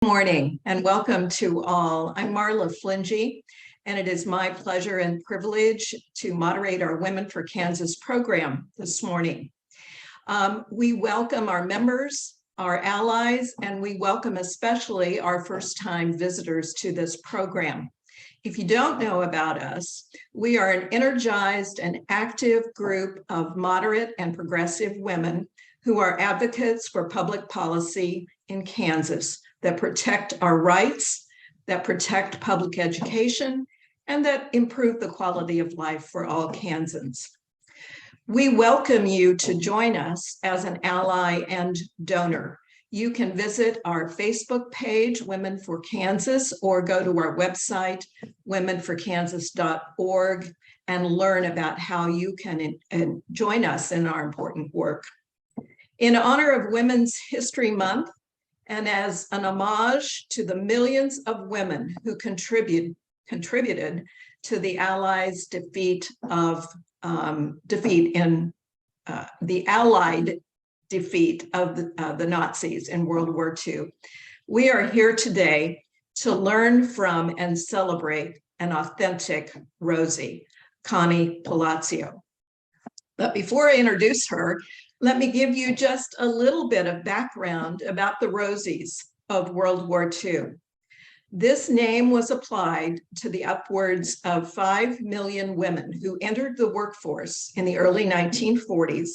Morning and welcome to all. I'm Marla Flingy, and it is my pleasure and privilege to moderate our Women for Kansas program this morning. We welcome our members, our allies, and we welcome especially our first-time visitors to this program. If you don't know about us, we are an energized and active group of moderate and progressive women who are advocates for public policy in Kansas that protect our rights, that protect public education, and that improve the quality of life for all Kansans. We welcome you to join us as an ally and donor. You can visit our Facebook page, Women for Kansas, or go to our website, womenforkansas.org, and learn about how you can join us in our important work. In honor of Women's History Month, and as an homage to the millions of women who contributed to the Allies' defeat of the Allied defeat of the Nazis in World War II, we are here today to learn from and celebrate an authentic Rosie, Connie Palacioz. But before I introduce her, let me give you just a little bit of background about the Rosies of World War II. This name was applied to the upwards of 5 million women who entered the workforce in the early 1940s,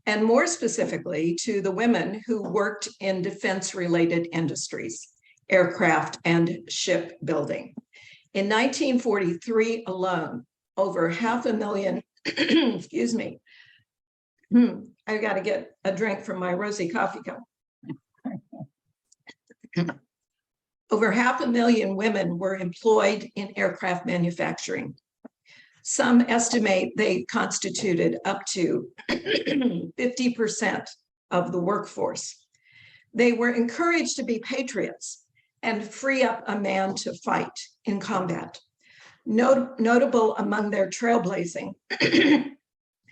and more specifically to the women who worked in defense-related industries, aircraft and shipbuilding. In 1943 alone, over 500,000, excuse me, I got to get a drink from my Rosie coffee cup. Over 500,000 women were employed in aircraft manufacturing. Some estimate they constituted up to 50% of the workforce. They were encouraged to be patriots and free up a man to fight in combat. Notable among their trailblazing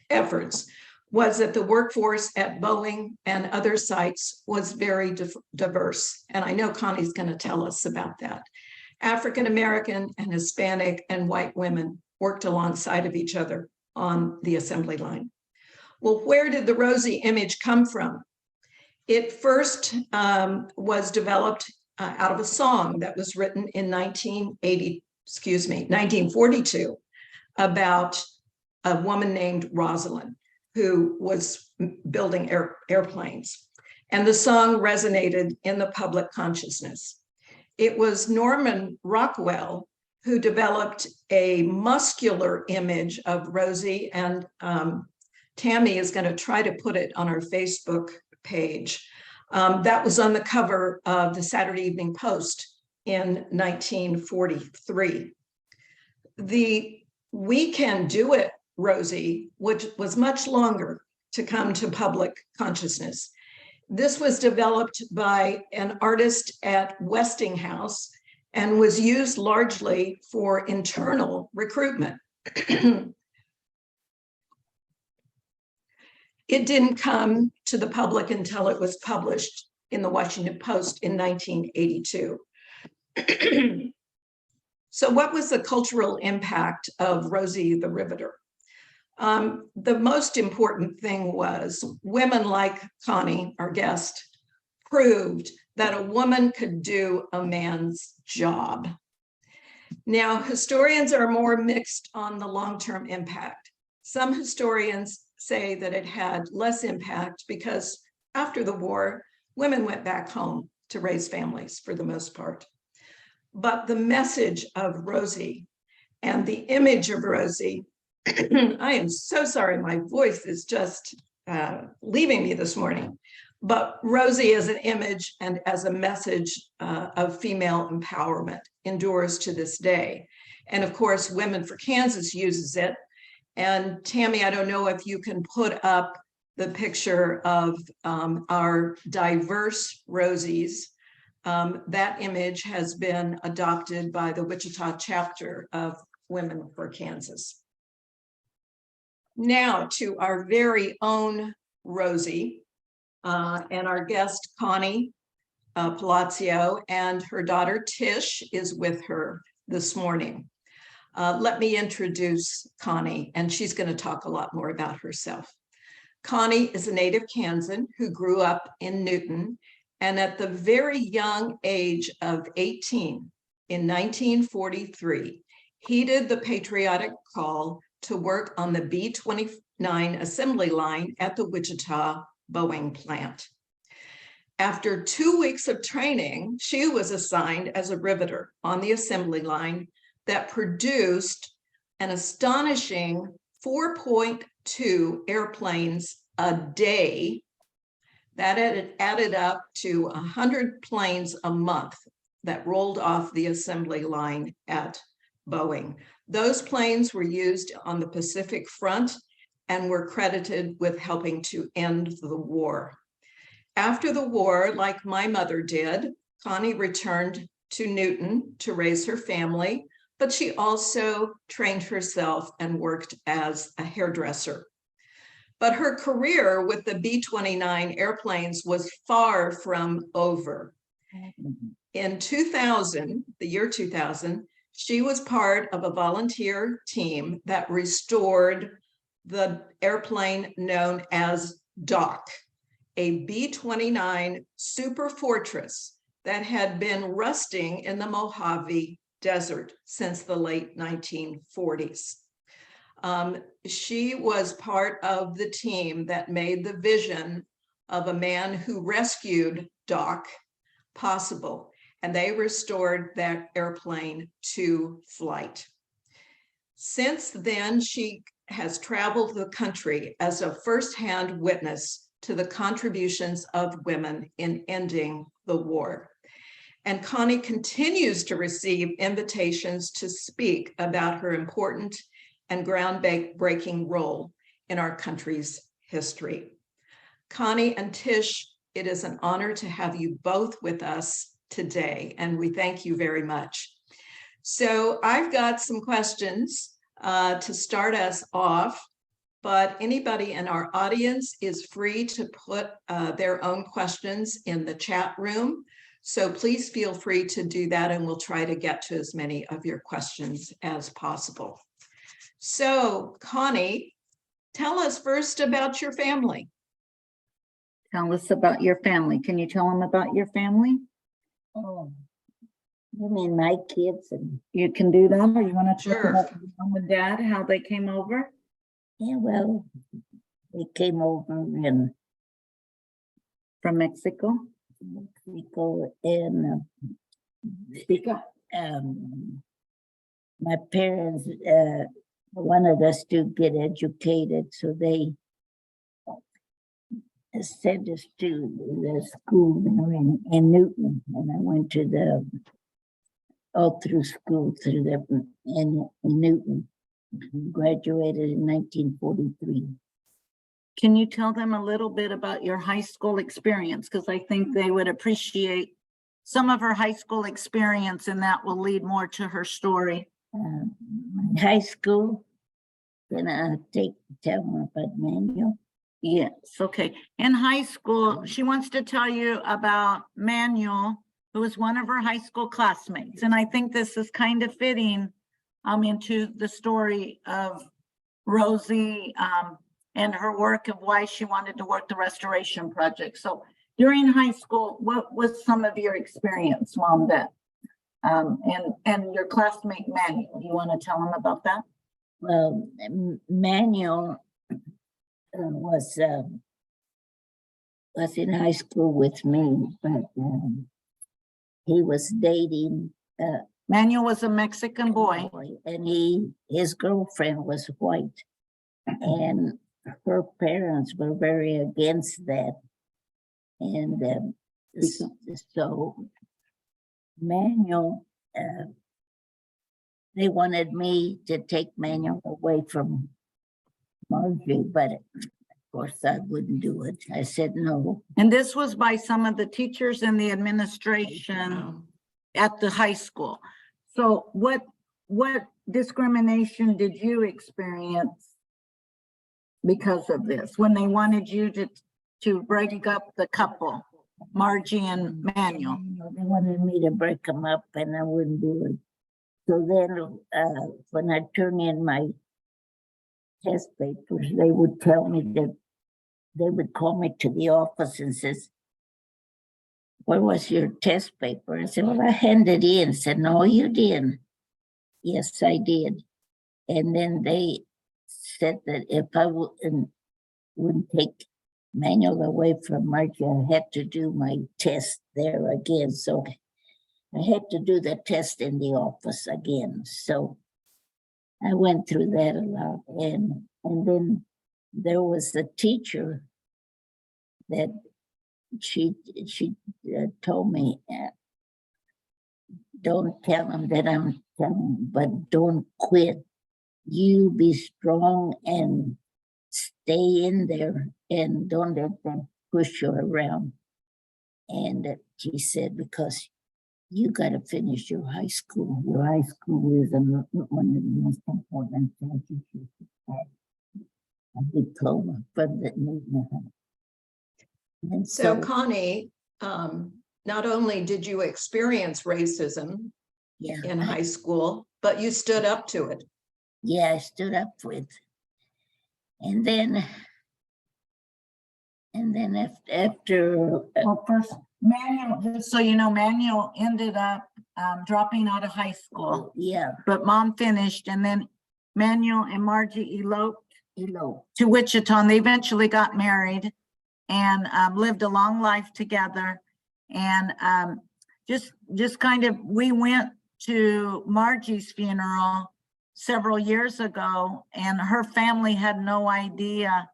efforts was that the workforce at Boeing and other sites was very diverse. And I know Connie's going to tell us about that. African American and Hispanic and white women worked alongside of each other on the assembly line. Well, where did the Rosie image come from? It first was developed out of a song that was written in 1942 about a woman named Rosalind, who was building airplanes. And the song resonated in the public consciousness. It was Norman Rockwell who developed a muscular image of Rosie, and Tammy is going to try to put it on our Facebook page. That was on the cover of the Saturday Evening Post in 1943. The We Can Do It Rosie, which was much longer to come to public consciousness. This was developed by an artist at Westinghouse and was used largely for internal recruitment. It didn't come to the public until it was published in the Washington Post in 1982. So what was the cultural impact of Rosie the Riveter? The most important thing was women like Connie, our guest, proved that a woman could do a man's job. Now, historians are more mixed on the long-term impact. Some historians say that it had less impact because after the war, women went back home to raise families for the most part. But the message of Rosie and the image of Rosie, I am so sorry, my voice is just leaving me this morning. But Rosie as an image and as a message of female empowerment endures to this day. And of course, Women for Kansas uses it. And Tammy, I don't know if you can put up the picture of our diverse Rosies. That image has been adopted by the Wichita chapter of Women for Kansas. Now to our very own Rosie and our guest, Connie. Palacioz, and her daughter Tish is with her this morning. Let me introduce Connie, and she's going to talk a lot more about herself. Connie is a native Kansan who grew up in Newton, and at the very young age of 18 in 1943, heeded the patriotic call to work on the B-29 assembly line at the Wichita Boeing plant. After 2 weeks of training, she was assigned as a riveter on the assembly line that produced an astonishing 4.2 airplanes a day. That added up to 100 planes a month that rolled off the assembly line at Boeing. Those planes were used on the Pacific Front and were credited with helping to end the war. After the war, like my mother did, Connie returned to Newton to raise her family, but she also trained herself and worked as a hairdresser. But her career with the B-29 airplanes was far from over. In 2000, the year 2000, she was part of a volunteer team that restored the airplane known as Doc, a B-29 Super Fortress that had been rusting in the Mojave Desert since the late 1940s. She was part of the team that made the vision of a man who rescued Doc possible, and they restored that airplane to flight. Since then, she has traveled the country as a firsthand witness to the contributions of women in ending the war. And Connie continues to receive invitations to speak about her important and groundbreaking role in our country's history. Connie and Tish, it is an honor to have you both with us today, and we thank you very much. So I've got some questions to start us off, but anybody in our audience is free to put their own questions in the chat room. So please feel free to do that, and we'll try to get to as many of your questions as possible. So Connie, tell us first about your family. Tell us about your family. Can you tell them about your family? Oh, you mean my kids? And You can do that, or you want to talk Sure. about your mom and dad, how they came over? yeah, well, they came over in From Mexico? Mexico, and Speak up. my parents wanted us to get educated, so they sent us to the school in Newton, and I went to all through school in Newton. Graduated in 1943. Can you tell them a little bit about your high school experience? Because I think they would appreciate some of her high school experience, and that will lead more to her story. My high school, then I tell them about Manuel. Yes, okay. In high school, she wants to tell you about Manuel, who was one of her high school classmates. And I think this is kind of fitting into the story of Rosie and her work of why she wanted to work the restoration project. So during high school, what was some of your experience, Mom, that and your classmate Manuel? You want to tell him about that? Well, Manuel was in high school with me, but he was dating Manuel was a Mexican boy. and his girlfriend was white, and her parents were very against that, and so Manuel, they wanted me to take Manuel away from Marjorie, but of course I wouldn't do it. I said no. And this was by some of the teachers in the administration at the high school. So what discrimination did you experience because of this, when they wanted you to break up the couple? Margie and Manuel. They wanted me to break them up and I wouldn't do it. So then, when I turn in my test papers, they would tell me that they would call me to the office and says, "Where was your test paper?" I said, "Well, I handed it in." Said, "No, you didn't." "Yes, I did." And then they said that if I wouldn't take Manuel away from Margie, I had to do my test there again. So I had to do the test in the office again. So I went through that a lot. And then there was a teacher that she told me, "Don't tell them that I'm telling, but don't quit. You be strong and stay in there and don't let them push you around." And she said, "Because you got to finish your high school. Your high school is one of the most important things you should have a diploma from the Newton." And So Connie, not only did you experience racism yeah, in high school, but you stood up to it. yeah, I stood up for it. And then after Well, first, Manuel, just so you know, Manuel ended up dropping out of high school, yeah, but mom finished, and then Manuel and Margie eloped hello, to Wichita, and they eventually got married and lived a long life together. And just kind of, we went to Margie's funeral several years ago, and her family had no idea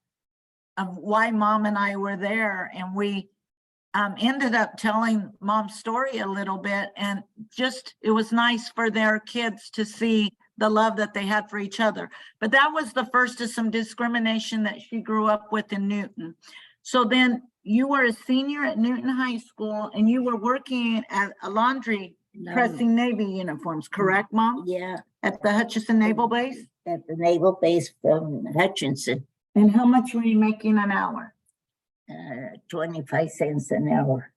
of why mom and I were there. And we ended up telling mom's story a little bit, and just, it was nice for their kids to see the love that they had for each other. But that was the first of some discrimination that she grew up with in Newton. So then you were a senior at Newton High School, and you were working at a laundry pressing Navy uniforms, correct, Mom? yeah, At the Hutchinson Naval Base? at the Naval Base from Hutchinson, And how much were you making an hour? 25 cents an hour.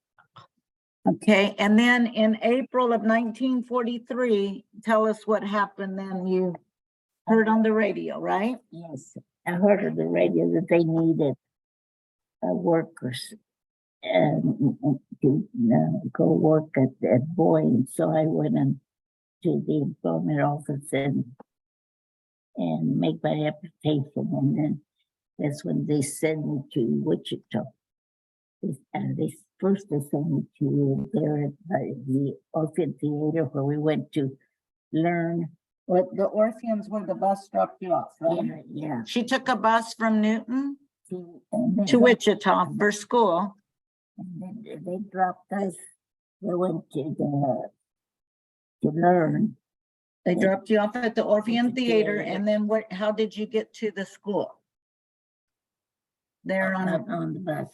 Okay, and then in April of 1943, tell us what happened then. You heard on the radio, right? Yes, I heard on the radio that they needed workers to go work at Boeing. So I went in to the employment office and make my application, and then that's when they sent me to Wichita. They first sent me to there at the Orpheum Theater, where we went to learn. Well, the Orpheums where the bus dropped you off, right? Yeah, yeah. She took a bus from Newton And to Wichita for school. then they dropped us. They went to learn. They dropped you off at the Orpheum Theater, Theater. and then what, how did you get to the school? There on the bus.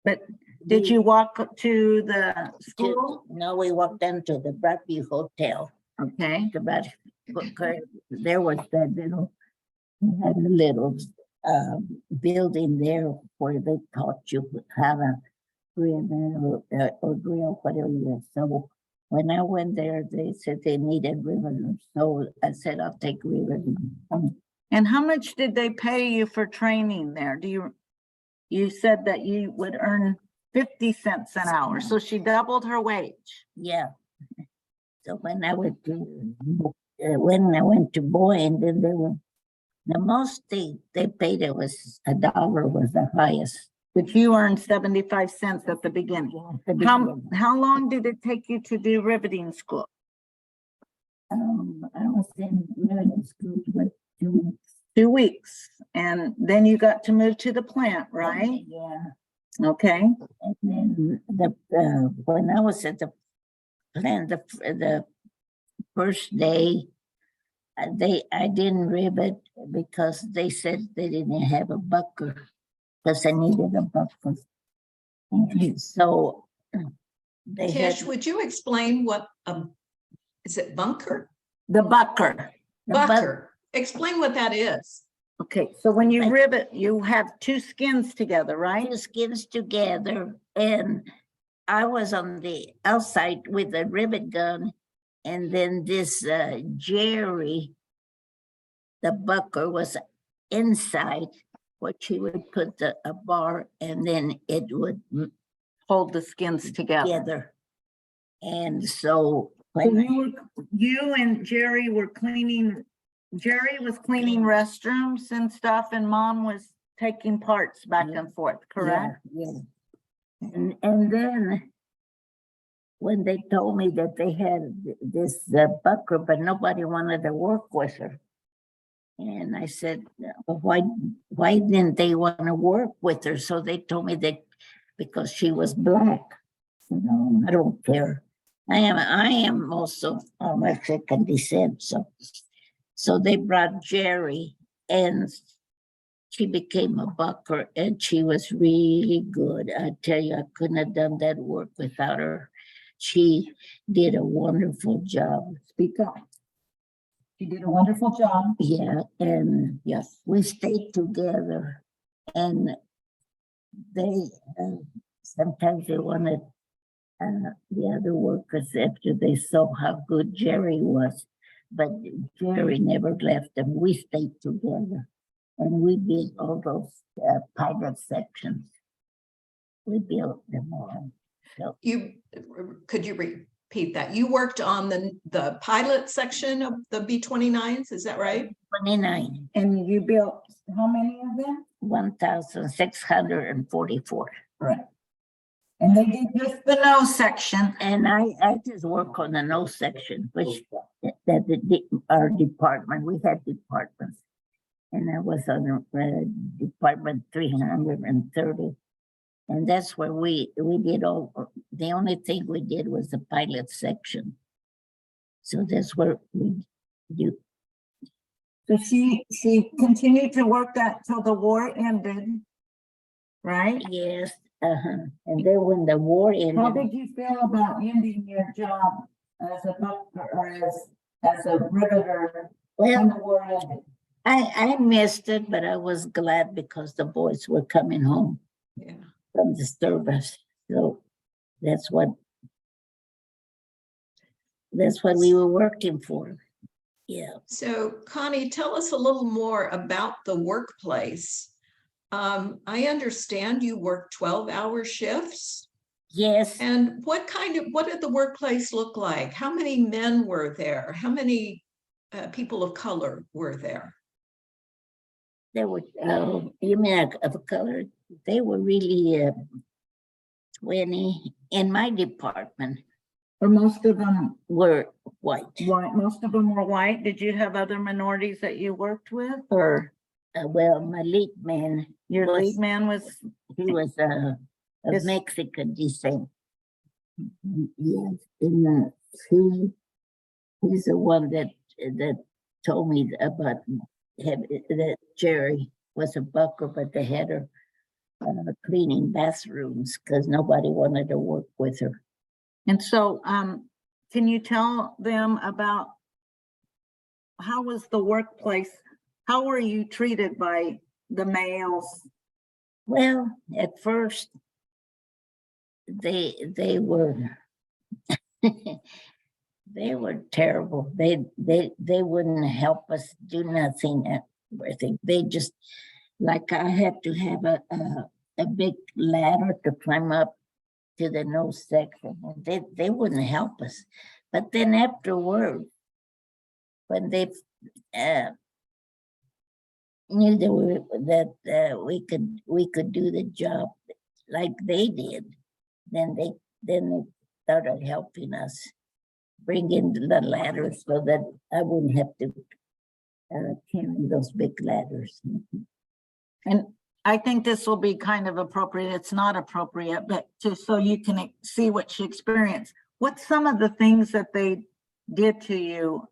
but did you walk to the school? No, we walked down to the Broadview Hotel. Okay, There was that little, we had a little building there where they taught you how to grill or grill, whatever you are. So when I went there, they said they needed riveters. So I said, "I'll take riveters." and how much did they pay you for training there? You said that you would earn 50 cents an hour, so she doubled her wage. Yeah. So when I went to Boeing, then they were, the most they paid, it was $1 was the highest. But you earned 75 cents at the beginning. How long did it take you to do riveting school? I was in riveting school for 2 weeks. 2 weeks, and then you got to move to the plant, right? Yeah. Okay, And then when I was at the plant, the first day, I didn't rivet because they said they didn't have a bucker, because I needed a bucker. And so they Tish, had would you explain what, is it bunker? the bucker. the buck- Bucker. Explain what that is. Okay, so when you rivet, you have two skins together, right? two skins together, And I was on the outside with the rivet gun, and then this Jerry, the bucker, was inside, where she would put a bar, and then it would Hold the skins together. together. And so So when you and Jerry were cleaning, Jerry was cleaning restrooms and stuff, and Mom was taking parts back and forth, correct? Yeah. And then when they told me that they had this bucker, but nobody wanted to work with her. And I said, well, why didn't they want to work with her? So they told me that because she was black. No, I don't care. I am also of Mexican descent. So they brought Jerry, and she became a bucker, and she was really good. I tell you, I couldn't have done that work without her. She did a wonderful job. Speak up. You did a wonderful job. Yeah, and Yes. we stayed together, and they sometimes they wanted the other workers after they saw how good Jerry was, but Jerry never left them. We stayed together, and we did all those pilot sections. We built them all. So Could you repeat that? You worked on the pilot section of the B-29s, is that right? 29, And you built how many of them? 1,644. Right. And they did just the nose section. And I just work on the nose section, which our department, we had departments. And I was on department 330. And that's where we did all, the only thing we did was the pilot section. So that's where we do. So she continued to work that till the war ended, right? Yes, and then when the war How ended, did you feel about ending your job as a bucker or as a riveter when well, the war ended? I missed it, but I was glad because the boys were coming home Yeah. from the service. So that's what we were working for. Yeah. So Connie, tell us a little more about the workplace. I understand you work 12-hour shifts. Yes. And what did the workplace look like? How many men were there? How many people of color were there? There were, you mean of color? They were really 20 in my department. Or most of them Were white. white? Most of them were white. Did you have other minorities that you worked with, or Well, my lead man, your was- lead man was? he was of Is- Mexican descent. Yes, and he's the one that told me about that Jerry was a bucker, but they had her cleaning bathrooms because nobody wanted to work with her. And so, can you tell them about how was the workplace? How were you treated by the males? Well, at first, they were they were terrible. They wouldn't help us do nothing. Everything. They just, like, I had to have a big ladder to climb up to the nose section. And they wouldn't help us. But then afterward, when they knew that we could do the job like they did, then they started helping us bring in the ladders so that I wouldn't have to carry those big ladders. And I think this will be kind of appropriate. It's not appropriate, but just so you can see what she experienced. What's some of the things that they did to you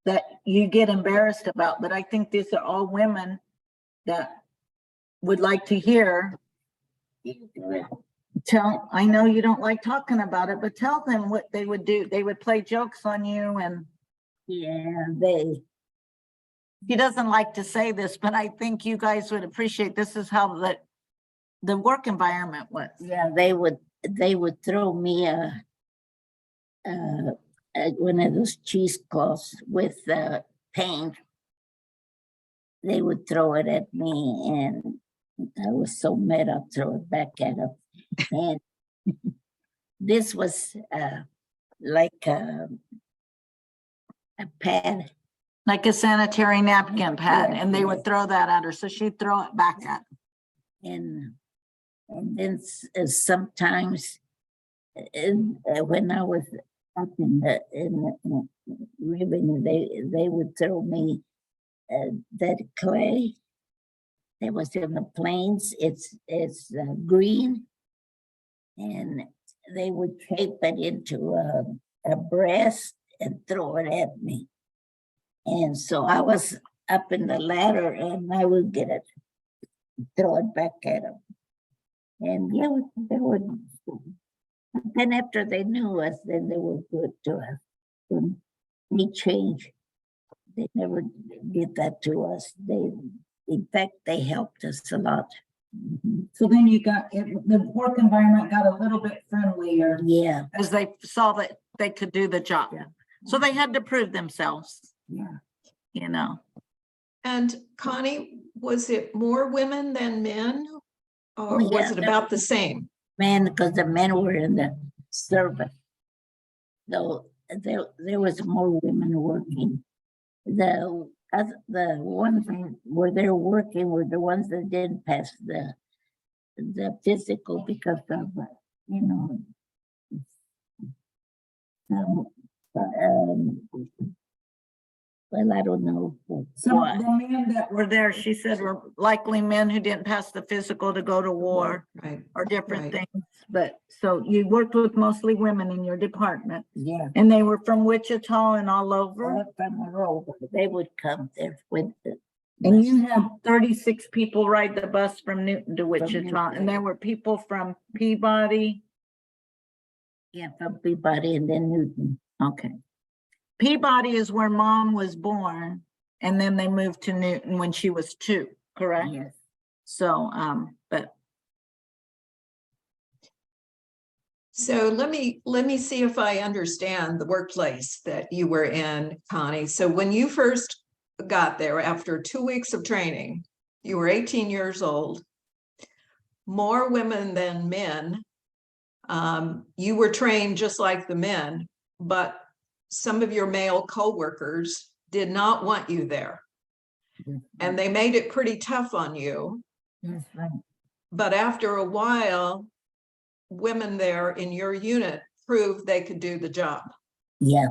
that you get embarrassed about? But I think these are all women that would like to hear. I know you don't like talking about it, but tell them what they would do. They would play jokes on you, and Yeah, he doesn't like to say this, but I think you guys would appreciate this is how that the work environment was. Yeah, they would throw me one of those cheesecloths with paint. They would throw it at me, and I was so mad I'd throw it back at them. And this was like a pad. Like a sanitary napkin pad, Yeah. and they would throw that at her, so she'd throw it back at. And then sometimes when I was up in the ribbon, they would throw me that clay that was in the plains. It's green, and they would shape it into a breast and throw it at me. And so I was up in the ladder, and I would get it, throw it back at them. And yeah, they would. But then after they knew us, then they were good to us. And they changed. They never did that to us. In fact, they helped us a lot. So then you got, the work environment got a little bit friendlier Yeah, as they saw that they could do the job. Yeah. So they had to prove themselves, yeah. you know. And Connie, was it more women than men? Or Oh, yeah, was it about the same? Men, because the men were in the service. So there was more women working. The ones that were there working were the ones that didn't pass the physical because of you know well, I don't know Some why. of the men that were there, she said, were likely men who didn't pass the physical to go to war Right. or different Right. things. But so you worked with mostly women in your department, Yeah, and they were from Wichita and all over. all from the road. They would come there with the. And you had 36 people ride the bus from Newton to Wichita, Newton. and there were people from Peabody. Yeah, from Peabody and then Newton. Okay. Peabody is where Mom was born, and then they moved to Newton when she was 2, correct? Yes. So, but So let me see if I understand the workplace that you were in, Connie. So when you first got there after 2 weeks of training, you were 18 years old, more women than men. You were trained just like the men, but some of your male coworkers did not want you there. And they made it pretty tough on you. That's right. But after a while, women there in your unit proved they could do the job. Yeah,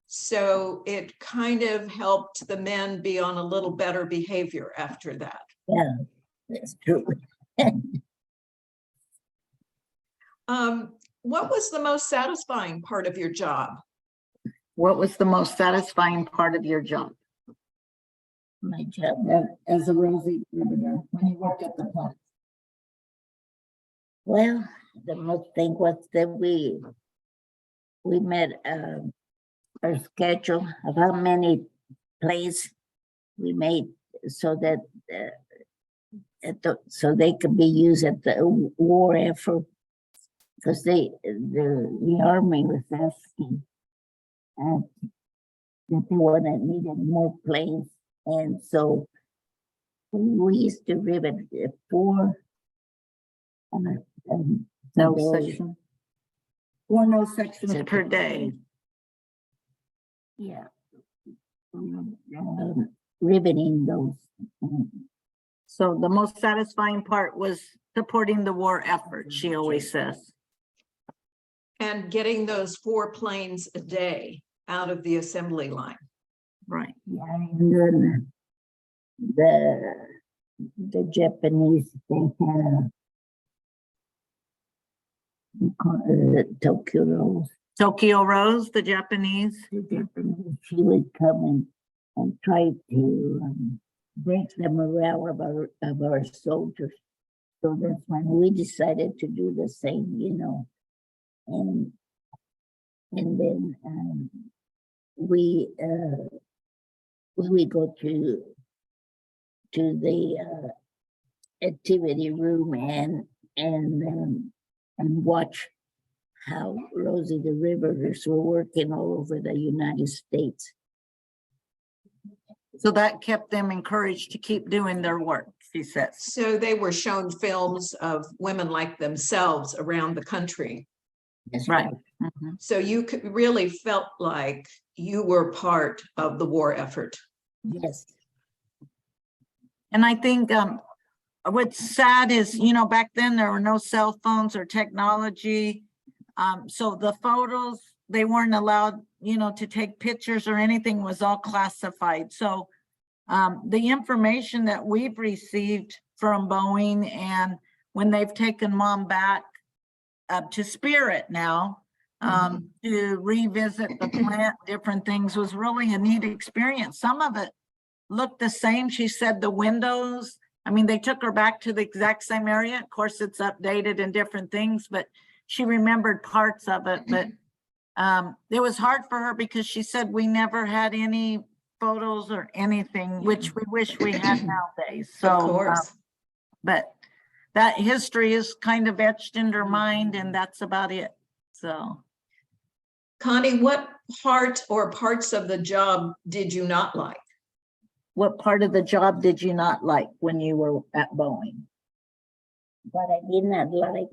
So it kind of helped the men be on a little better behavior after that. yeah, that's true. What was the most satisfying part of your job? what was the most satisfying part of your job? My job. As a Rosie Riveter, when you worked at the plant? Well, the most thing was that we met our schedule of how many plays we made so that so they could be used at the war effort, because the army was asking that they needed more planes, and so we used to rivet 4 No a day. section. 4 no sections per day. Yeah. Riveting those. So the most satisfying part was supporting the war effort, she always says. And getting those 4 planes a day out of the assembly line. Right. Yeah, and then the Japanese, they had Tokyo Rose. Tokyo Rose, the Japanese. The Japanese, she would come and try to break the morale of our soldiers. So that's when we decided to do the same, you know. And then we would go to the activity room and watch how Rosie the Riveters were working all over the United States. So that kept them encouraged to keep doing their work, she says. So they were shown films of women like themselves around the country. That's Right. Mhm. So you really felt like you were part of the war effort. Yes. And I think what's sad is, you know, back then there were no cell phones or technology. So the photos, they weren't allowed, you know, to take pictures or anything, was all classified. So the information that we've received from Boeing, and when they've taken Mom back to Spirit now, to revisit the plant, different things, was really a neat experience. Some of it looked the same. She said the windows, I mean, they took her back to the exact same area. Of course, it's updated and different things, but she remembered parts of it. But it was hard for her because she said we never had any photos or anything, which we wish we had nowadays. So, Of course. but that history is kind of etched in her mind, and that's about it. So, Connie, what part or parts of the job did you not like? what part of the job did you not like when you were at Boeing? What I did not like.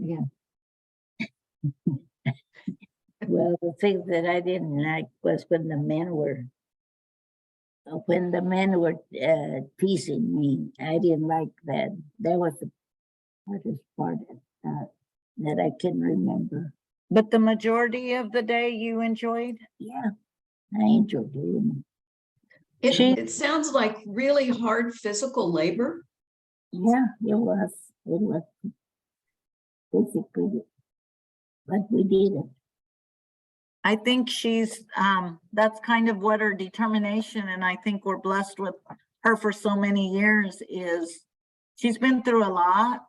Well, the thing that I didn't like was when the men were teasing me. I didn't like that. That was the hardest part that I can remember. But the majority of the day you enjoyed? Yeah, I enjoyed doing it. It sounds like really hard physical labor. Yeah, it was. It was basically, but we did it. I think she's, that's kind of what her determination, and I think we're blessed with her for so many years, is she's been through a lot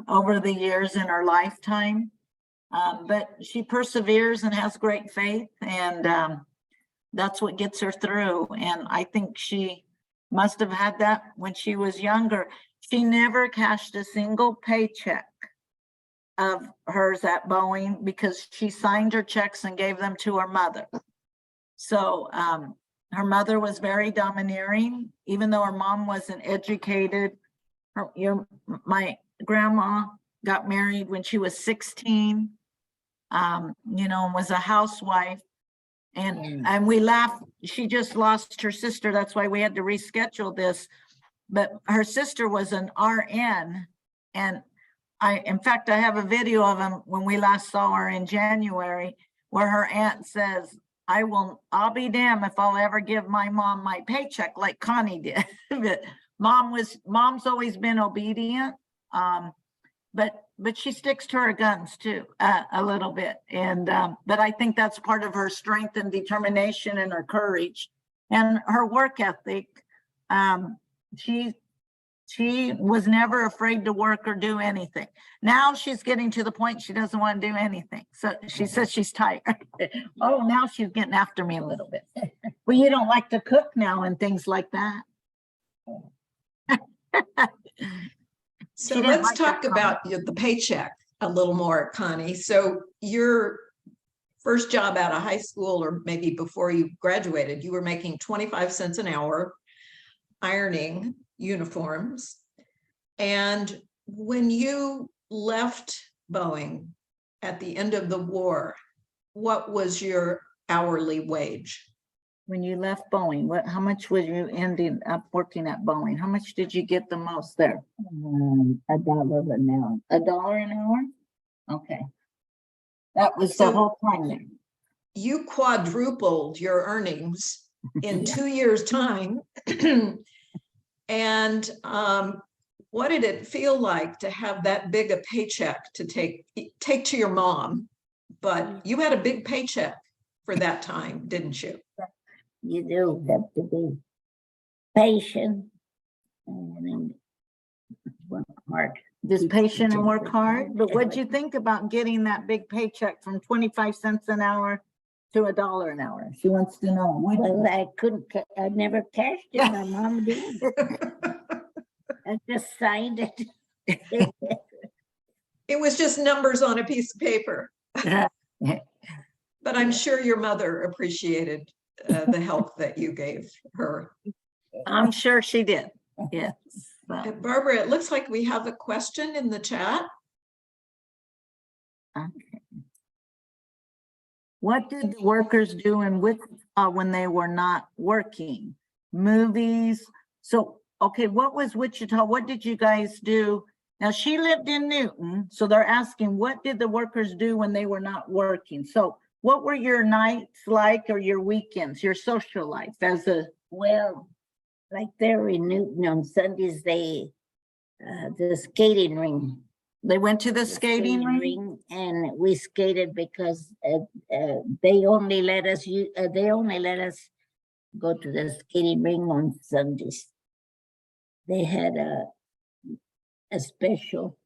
over the years in her lifetime, but she perseveres and has great faith, and that's what gets her through. And I think she must have had that when she was younger. She never cashed a single paycheck of hers at Boeing because she signed her checks and gave them to her mother. So her mother was very domineering, even though her mom wasn't educated. My grandma got married when she was 16, you know, and was a housewife. And we laugh, she just lost her sister. That's why we had to reschedule this. But her sister was an RN, and in fact, I have a video of him when we last saw her in January, where her aunt says, I'll be damned if I'll ever give my mom my paycheck like Connie did. But mom's always been obedient. But she sticks to her guns too, a little bit. And, but I think that's part of her strength and determination and her courage and her work ethic. She was never afraid to work or do anything. Now she's getting to the point she doesn't want to do anything. So she says she's tired. Oh, now she's getting after me a little bit. Well, you don't like to cook now and things like that. So let's talk about the paycheck a little more, Connie. So your first job out of high school, or maybe before you graduated, you were making 25 cents an hour ironing uniforms. And when you left Boeing at the end of the war, what was your hourly wage? When you left Boeing, how much was you ending up working at Boeing? How much did you get the most there? $1 an hour. $1 an hour? Okay. That was So the whole time there. You quadrupled your earnings in 2 years' time. And what did it feel like to have that big a paycheck to take to your mom? But you had a big paycheck for that time, didn't you? You do have to be patient and work hard. Just patient and work hard. But what'd you think about getting that big paycheck from 25 cents an hour to $1 an hour? She wants to know. Well, I never cashed it. My mom did. I just signed it. It was just numbers on a piece of paper. But I'm sure your mother appreciated the help that you gave her. I'm sure she did. Yes. Barbara, it looks like we have a question in the chat. Okay. What did the workers do in Wichita when they were not working? Movies. So, okay, what was Wichita? What did you guys do? Now, she lived in Newton, so they're asking, what did the workers do when they were not working? So what were your nights like, or your weekends, your social life as a? Well, like there in Newton on Sundays, the skating ring. They went to the skating ring? And we skated because they only let us go to the skating ring on Sundays. They had a special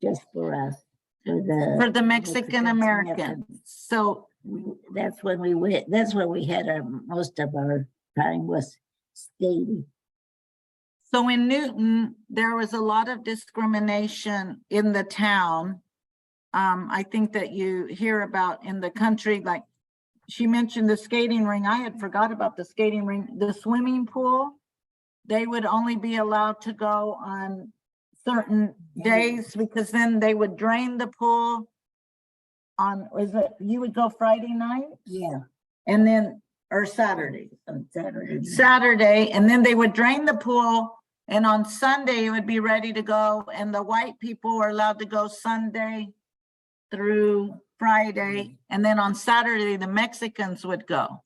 just for us, For the Mexican Americans. So that's when we went. That's when we had most of our time was skating. So in Newton, there was a lot of discrimination in the town. I think that you hear about in the country, like she mentioned the skating ring. I had forgot about the skating ring. The swimming pool, they would only be allowed to go on certain days, because then they would drain the pool on, you would go Friday night? Yeah, And then, or Saturday. on Saturday. Saturday, and then they would drain the pool, and on Sunday it would be ready to go, and the white people were allowed to go Sunday through Friday, and then on Saturday the Mexicans would go.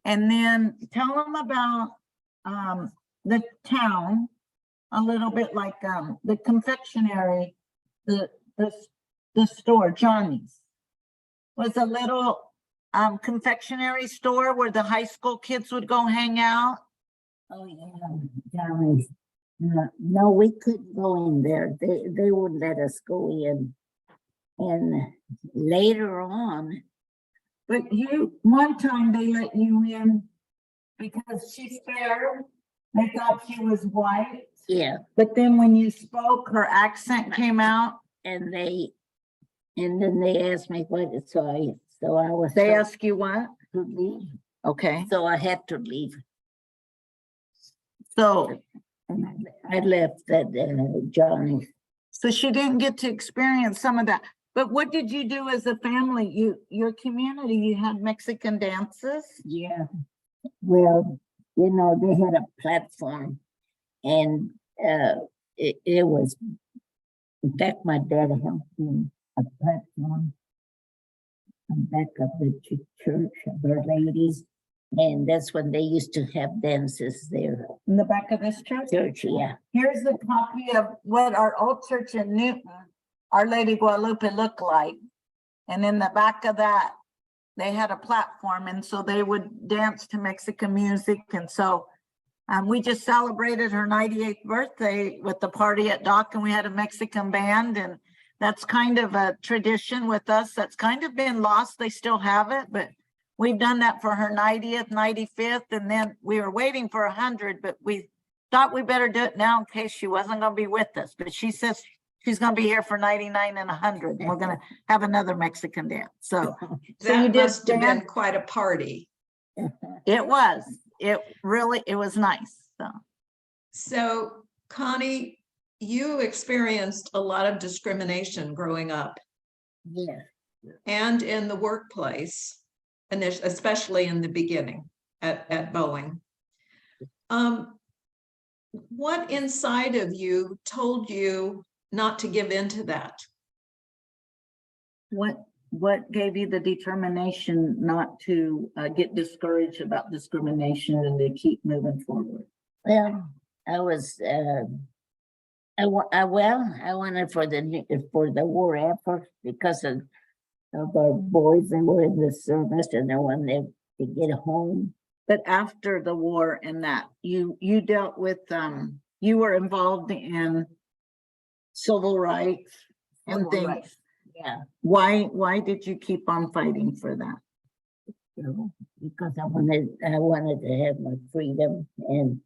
And then tell them about the town a little bit, like the confectionery, the store, Johnny's was a little confectionery store where the high school kids would go hang out. Oh yeah, Johnny's. No, we couldn't go in there. They wouldn't let us go in. And later on, But one time they let you in because she's fair. They thought she was white. yeah, But then when you spoke, her accent came out. and then they asked me what, so I was They told ask you what? to leave. Okay. So I had to leave. So, And I left at Johnny's. so she didn't get to experience some of that. But what did you do as a family? Your community, you had Mexican dances? Yeah. Well, they had a platform, and it was, in fact, my dad helped me a platform on back of the church of Our Ladies, and that's when they used to have dances there. In the back of this church? Yeah. Here's a copy of what our old church in Newton, Our Lady Guadalupe, looked like. And in the back of that, they had a platform, and so they would dance to Mexican music. And so we just celebrated her 98th birthday with the party at Dock, and we had a Mexican band, and that's kind of a tradition with us that's kind of been lost. They still have it, but we've done that for her 90th, 95th, and then we were waiting for 100, but we thought we better do it now in case she wasn't going to be with us. But she says she's going to be here for 99 and 100, and we're going to have another Mexican dance. So That you did must have been dance? quite a party. It was. It was nice. So, Connie, you experienced a lot of discrimination growing up Yeah. and in the workplace, and especially in the beginning at Boeing. What inside of you told you not to give in to that? What gave you the determination not to get discouraged about discrimination and to keep moving forward? Well, I was, I wanted for the war effort because of our boys that were in the service, and they wanted to get home. But after the war and that, you dealt with, you were involved in civil rights and Civil things. rights. Yeah, Why did you keep on fighting for that? because I wanted to have my freedom and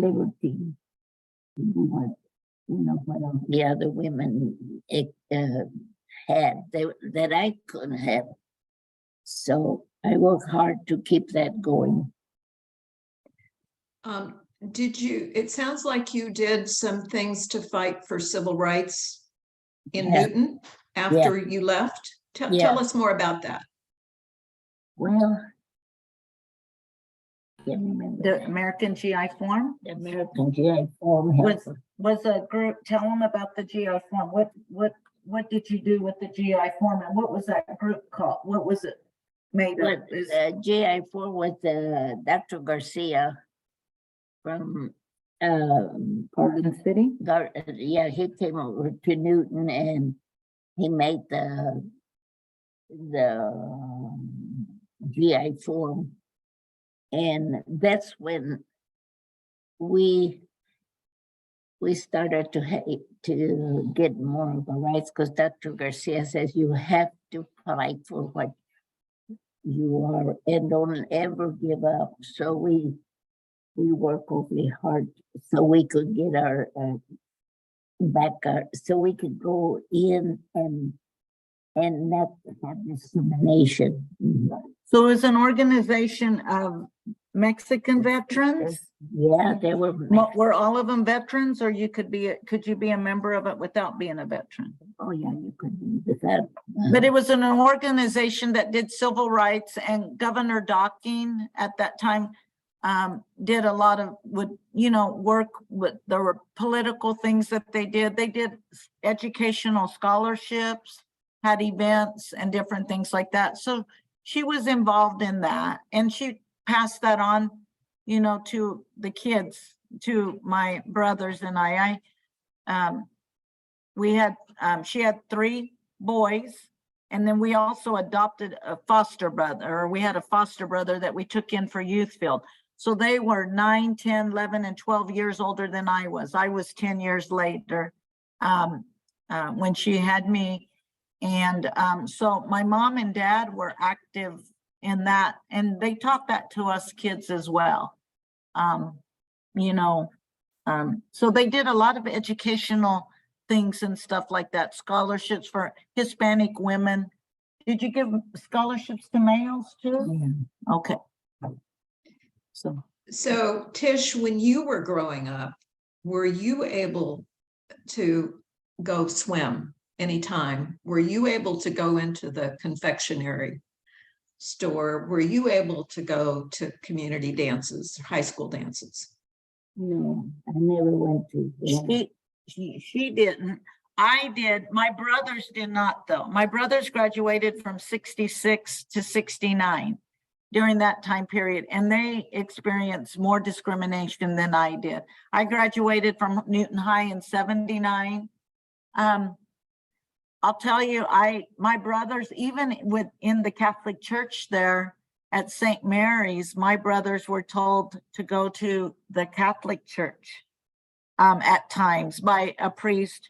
liberty. what all the other women had that I couldn't have. So I work hard to keep that going. It sounds like you did some things to fight for civil rights in Yeah. Newton after you left. Tell us more about that. Well, can't remember. The American GI Forum The American GI Forum was a group. Tell them about the GI Forum. What did you do with the GI Forum, and what was that group called? What was it made of? The GI Forum was Dr. Garcia from Garden City. He came over to Newton and he made the GI Forum, and that's when we started to get more of our rights, because Dr. Garcia says you have to fight for what you are and don't ever give up. So we work awfully hard so we could get our so we could go in and not have discrimination. So it was an organization of Mexican veterans. Yeah, they were. Were all of them veterans, or could you be a member of it without being a veteran? Oh yeah, you could be with that. But it was an organization that did civil rights, and Governor Docking at that time did a lot of work with, there were political things that they did. They did educational scholarships, had events and different things like that. So she was involved in that, and she passed that on, to the kids, to my brothers and I. She had 3 boys, and then we also adopted a foster brother, or we had a foster brother that we took in for youth field. So they were 9, 10, 11, and 12 years older than I was. I was 10 years later when she had me. And so my mom and dad were active in that, and they taught that to us kids as well. So they did a lot of educational things and stuff like that, scholarships for Hispanic women. Did you give scholarships to males too? Yeah. Okay. So Tish, when you were growing up, were you able to go swim anytime? Were you able to go into the confectionery store? Were you able to go to community dances, high school dances? No, I never went to. She didn't. I did. My brothers did not, though. My brothers graduated from 66 to 69 during that time period, and they experienced more discrimination than I did. I graduated from Newton High in 79. I'll tell you, my brothers, even within the Catholic Church there at St. Mary's, my brothers were told to go to the Catholic Church at times by a priest,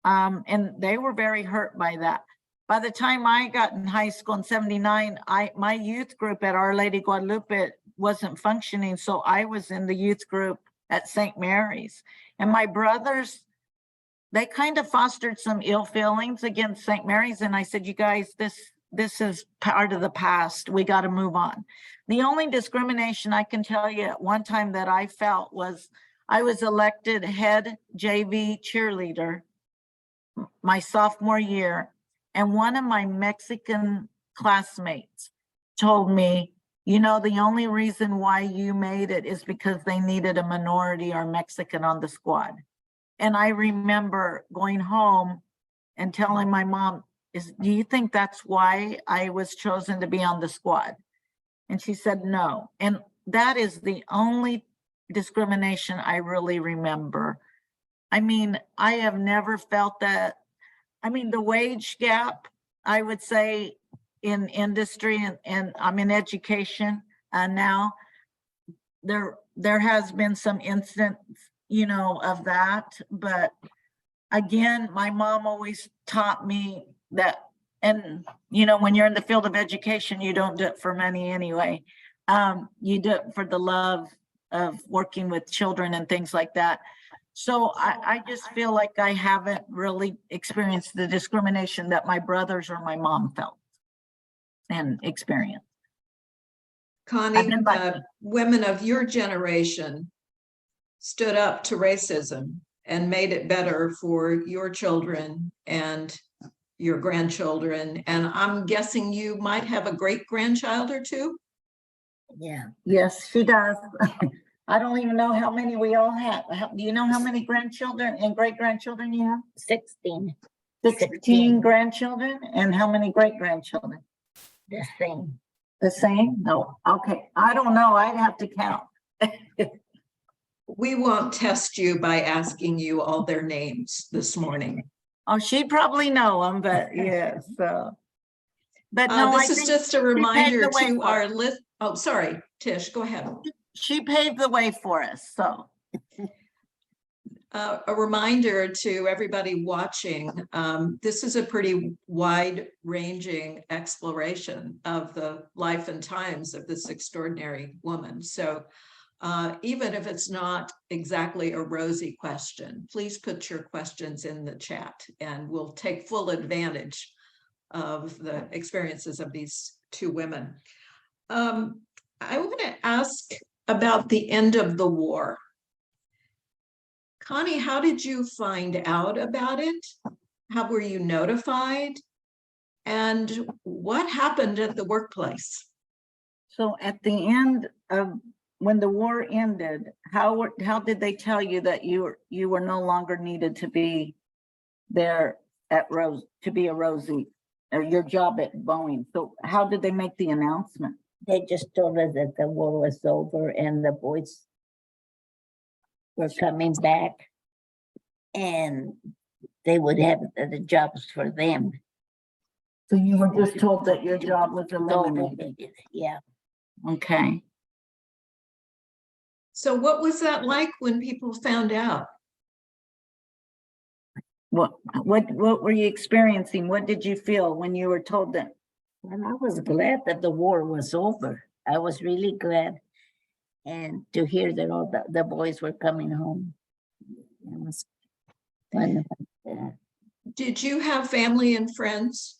and they were very hurt by that. By the time I got in high school in 79, my youth group at Our Lady Guadalupe wasn't functioning, so I was in the youth group at St. Mary's. And my brothers, they kind of fostered some ill feelings against St. Mary's, and I said, you guys, this is part of the past. We got to move on. The only discrimination I can tell you at one time that I felt was I was elected head JV cheerleader my sophomore year, and one of my Mexican classmates told me, the only reason why you made it is because they needed a minority or Mexican on the squad. And I remember going home and telling my mom, do you think that's why I was chosen to be on the squad? And she said, no. And that is the only discrimination I really remember. I mean, I have never felt that. I mean, the wage gap, I would say, in industry and I'm in education now, there has been some instance, of that. But again, my mom always taught me that, and when you're in the field of education, you don't do it for money anyway. You do it for the love of working with children and things like that. So I just feel like I haven't really experienced the discrimination that my brothers or my mom felt and experienced. Connie, been lucky. women of your generation stood up to racism and made it better for your children and your grandchildren. And I'm guessing you might have a great grandchild or two. Yeah, Yes, she does. I don't even know how many we all have. Do you know how many grandchildren and great grandchildren you have? 16, 16 grandchildren, and how many great grandchildren? the same. The same? No. Okay. I don't know. I'd have to count. We won't test you by asking you all their names this morning. Oh, she'd probably know them, but yes. But no, This I is think just a paved reminder the way to for our us. list. Oh, sorry, Tish, go ahead. She paved the way for us. So A reminder to everybody watching, this is a pretty wide-ranging exploration of the life and times of this extraordinary woman. So even if it's not exactly a Rosie question, please put your questions in the chat and we'll take full advantage of the experiences of these two women. I want to ask about the end of the war. Connie, how did you find out about it? How were you notified? And what happened at the workplace? so at the end of when the war ended, how did they tell you that you were no longer needed to be there at Rose to be a Rosie or your job at Boeing? So how did they make the announcement? They just told us that the war was over and the boys were coming back and they would have the jobs for them. So you were just told that your job was eliminated. Yeah. Okay. So what was that like when people found out? What were you experiencing? What did you feel when you were told that? Well, I was glad that the war was over. I was really glad. And to hear that all the boys were coming home. It was wonderful. Yeah. Did you have family and friends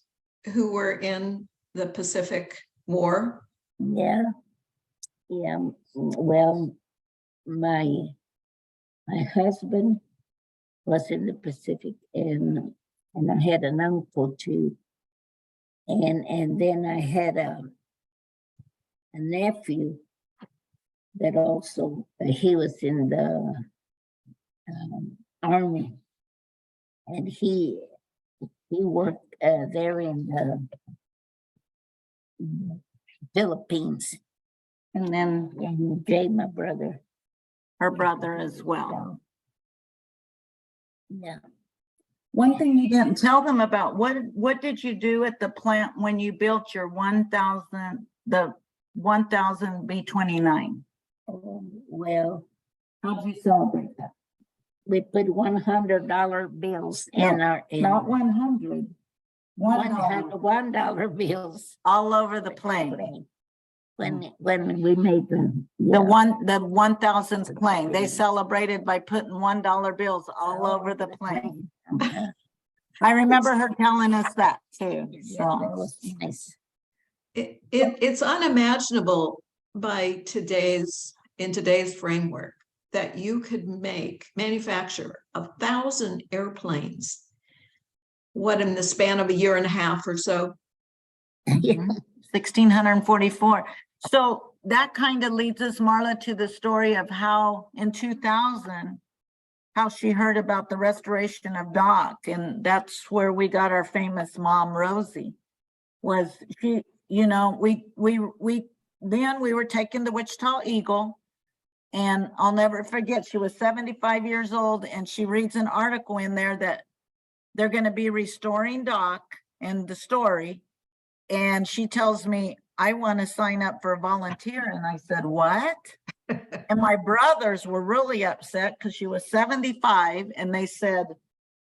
who were in the Pacific War? Yeah. Well, my husband was in the Pacific and I had an uncle too. And then I had a nephew that also, he was in the army and he worked there in the Philippines. And then Jay, my brother. Her brother as well. Yeah. One thing you didn't tell them about, what did you do at the plant when you built your 1000 B-29? Well, How did you celebrate that? we put $100 bills in our Not 100. $1 $1 bills all over the plane. when we made them. The 1000th plane. They celebrated by putting $1 bills all over the plane. I remember her telling us that too. Yeah, that was nice. It's unimaginable in today's framework that you could manufacture 1,000 airplanes, what, in the span of a year and a half or so? Yeah. 1,644. So that kind of leads us, Marla, to the story of how in 2000, how she heard about the restoration of Doc. And that's where we got our famous mom, Rosie. Was she, we were taken to Wichita Eagle. And I'll never forget, she was 75 years old and she reads an article in there that they're going to be restoring Doc and the story. And she tells me, I want to sign up for a volunteer. And I said, what? And my brothers were really upset because she was 75. And they said,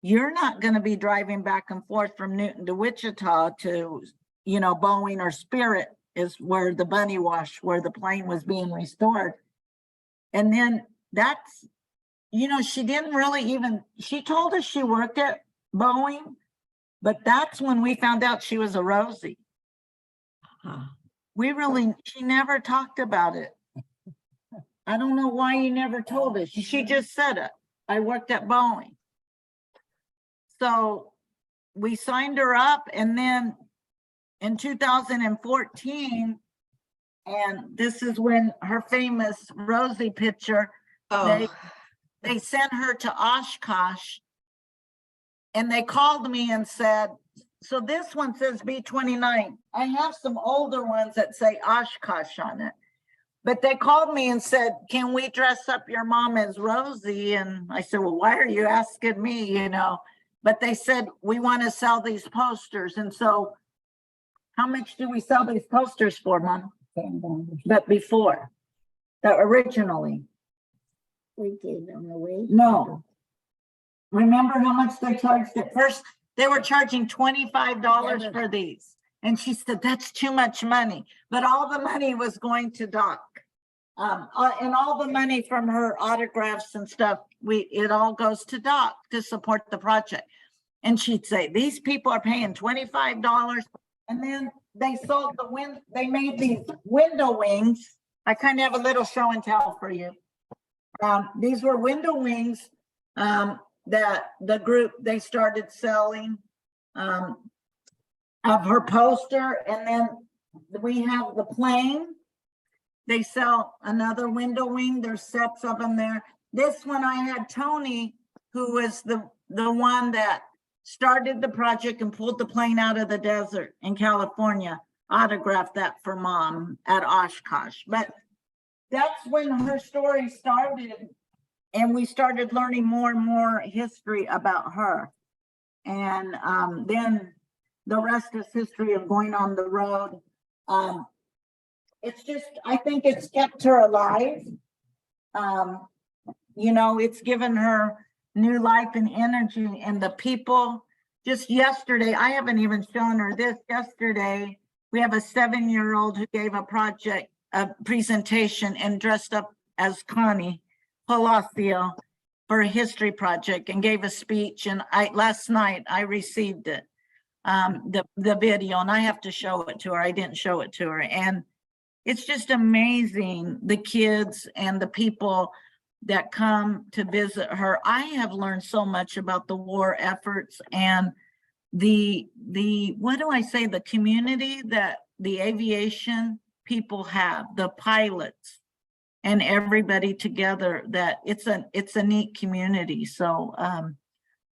you're not going to be driving back and forth from Newton to Wichita to, Boeing or Spirit is where the bunny wash, where the plane was being restored. And then that's you know, she didn't really even, she told us she worked at Boeing, but that's when we found out she was a Rosie. Huh. She never talked about it. I don't know why you never told us. She just said it. I worked at Boeing. So we signed her up, and then in 2014, and this is when her famous Rosie picture, Oh, they sent her to Oshkosh, and they called me and said, so this one says B29. I have some older ones that say Oshkosh on it. But they called me and said, can we dress up your mom as Rosie? And I said, well, why are you asking me, you know? But they said, we want to sell these posters. And so how much do we sell these posters for, Mom? $10. But before, originally. We gave them away. No. Remember how much they charged at first? They were charging $25 for these. And she said, that's too much money. But all the money was going to Doc. And all the money from her autographs and stuff, it all goes to Doc to support the project. And she'd say, these people are paying $25. And then they sold they made these window wings. I kind of have a little show and tell for you. These were window wings that the group, they started selling of her poster. And then we have the plane. They sell another window wing. There's sets of them there. This one I had Tony, who was the one that started the project and pulled the plane out of the desert in California, autographed that for Mom at Oshkosh. But that's when her story started, and we started learning more and more history about her. And then the rest is history of going on the road. It's just, I think it's kept her alive. You know, it's given her new life and energy, and the people. Just yesterday, I haven't even shown her this. Yesterday, we have a 7-year-old who gave a presentation and dressed up as Connie Palacioz for a history project and gave a speech. And last night I received it, the video, and I have to show it to her. I didn't show it to her. And it's just amazing, the kids and the people that come to visit her. I have learned so much about the war efforts and the what do I say, the community that the aviation people have, the pilots and everybody together, that it's a neat community. So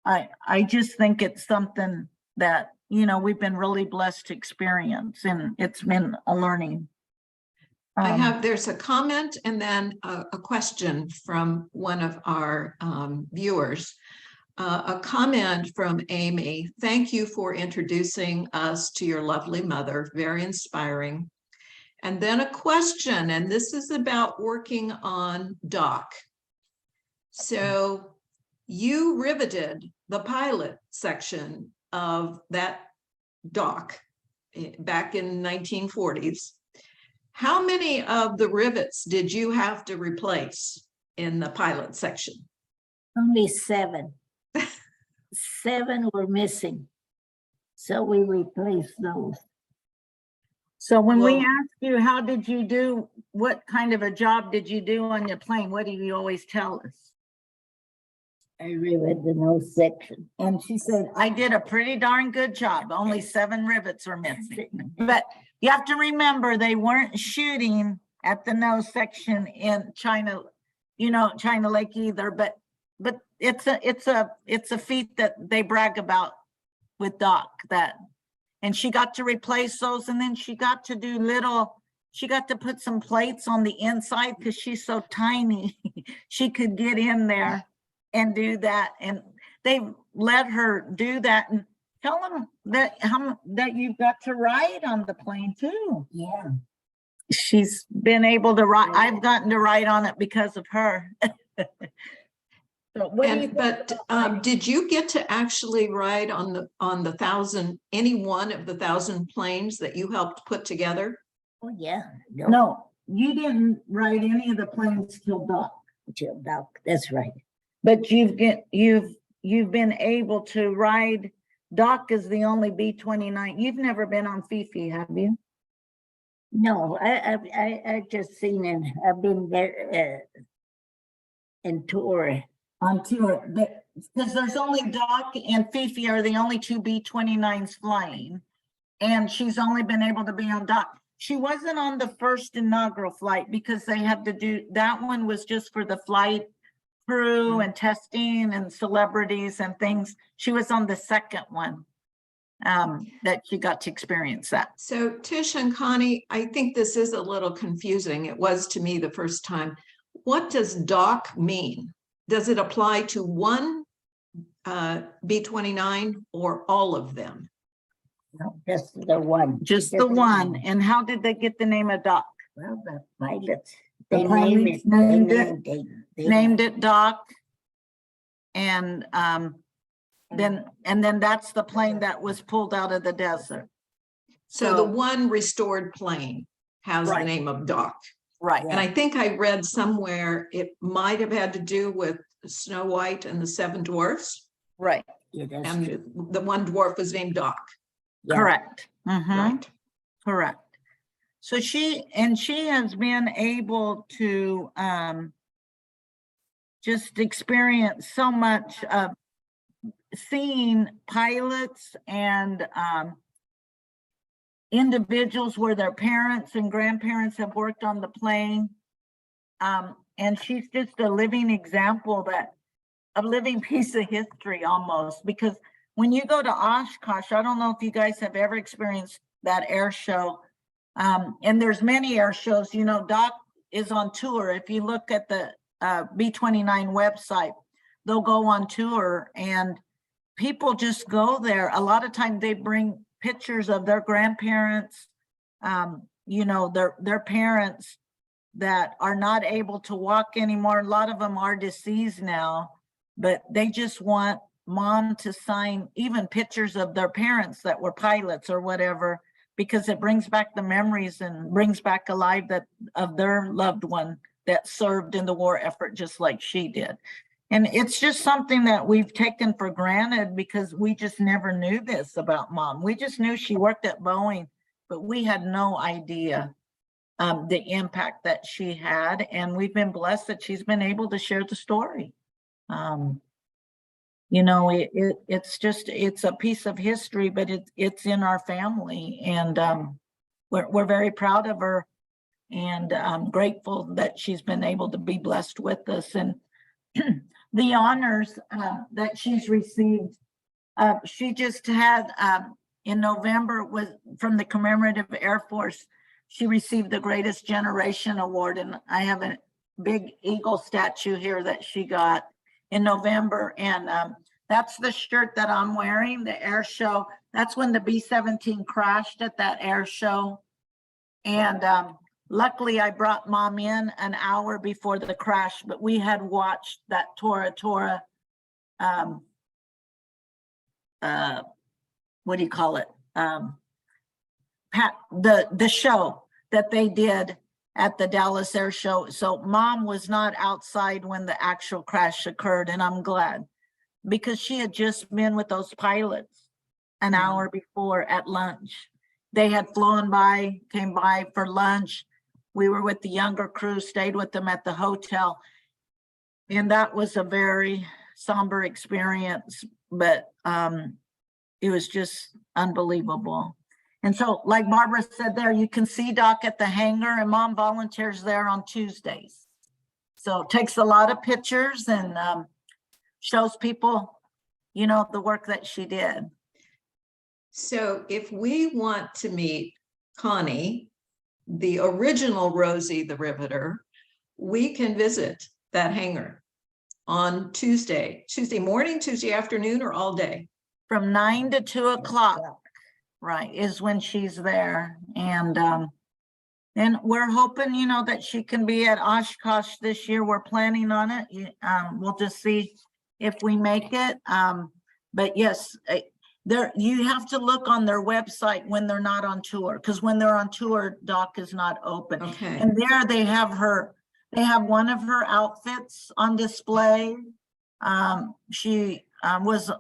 I just think it's something that, you know, we've been really blessed to experience, and it's been a learning. there's a comment and then a question from one of our viewers. A comment from Amy: thank you for introducing us to your lovely mother, very inspiring. And then a question, and this is about working on Doc. So you riveted the pilot section of that Doc back in 1940s. How many of the rivets did you have to replace in the pilot section? Only 7. 7 were missing. So we replaced those. So when we Well- ask you, how did you do, what kind of a job did you do on your plane? What do you always tell us? I riveted the nose section. And she said, I did a pretty darn good job. Only 7 rivets were missing. But you have to remember, they weren't shooting at the nose section in China, you know, China Lake either. But it's a feat that they brag about with Doc, that, and she got to replace those, and then she got to do she got to put some plates on the inside because she's so tiny. She could get in there and do that, and they let her do that. And tell them that that you've got to ride on the plane too. Yeah. She's been able to ride. I've gotten to ride on it because of her. So what do you think But about did you get to actually ride on the 1,000, any one of the 1,000 planes that you helped put together? Oh, yeah. No, you didn't ride any of the planes till Doc. Till Doc. That's right. But you've been able to ride. Doc is the only B-29. You've never been on Fifi, have you? No, I just seen it. I've been there in tour. On tour, because there's only Doc and Fifi are the only two B-29s flying. And she's only been able to be on Doc. She wasn't on the first inaugural flight because they had to do, that one was just for the flight crew and testing and celebrities and things. She was on the second one that she got to experience that. So Tish and Connie, I think this is a little confusing. It was to me the first time. What does DOC mean? Does it apply to one B-29 or all of them? No, just the one. Just the one. And how did they get the name of Doc? Well, the pilots. The They pilots named named it. They Named it Doc. And then that's the plane that was pulled out of the desert. So the one restored plane has the Right. name of DOC. Right. And I think I read somewhere it might have had to do with Snow White and the Seven Dwarfs. Right. Yeah, that's And true. the one dwarf was named Doc. Yeah. Correct. Mhm. Right. Correct. So she has been able to just experience so much of seeing pilots and individuals where their parents and grandparents have worked on the plane. And she's just a living example a living piece of history almost, because when you go to Oshkosh, I don't know if you guys have ever experienced that air show. And there's many air shows, Doc is on tour. If you look at the B-29 website, they'll go on tour and people just go there. A lot of times they bring pictures of their grandparents, their parents that are not able to walk anymore. A lot of them are deceased now, but they just want mom to sign even pictures of their parents that were pilots or whatever, because it brings back the memories and brings back alive of their loved one that served in the war effort just like she did. And it's just something that we've taken for granted because we just never knew this about mom. We just knew she worked at Boeing, but we had no idea the impact that she had. And we've been blessed that she's been able to share the story. It's a piece of history, but it's in our family, and we're very proud of her and grateful that she's been able to be blessed with us. And the honors that she's received, she just had in November was from the Commemorative Air Force. She received the Greatest Generation Award, and I have a big eagle statue here that she got in November, and that's the shirt that I'm wearing, the air show. That's when the B-17 crashed at that air show. And luckily I brought mom in an hour before the crash, but we had watched that Tora what do you call it? The show that they did at the Dallas Air Show. So mom was not outside when the actual crash occurred, and I'm glad, because she had just been with those pilots an hour before at lunch. They had flown by, came by for lunch. We were with the younger crew, stayed with them at the hotel. And that was a very somber experience, but it was just unbelievable. And so, like Barbara said there, you can see Doc at the hangar, and mom volunteers there on Tuesdays. So it takes a lot of pictures and shows people, the work that she did. So if we want to meet Connie, the original Rosie the Riveter, we can visit that hangar on Tuesday morning, Tuesday afternoon, or all day? From 9 to 2 o'clock. Right, is when she's there. And we're hoping, that she can be at Oshkosh this year. We're planning on it. We'll just see if we make it. But yes, you have to look on their website when they're not on tour, because when they're on tour, Doc is not open. Okay. And there they have one of her outfits on display. She was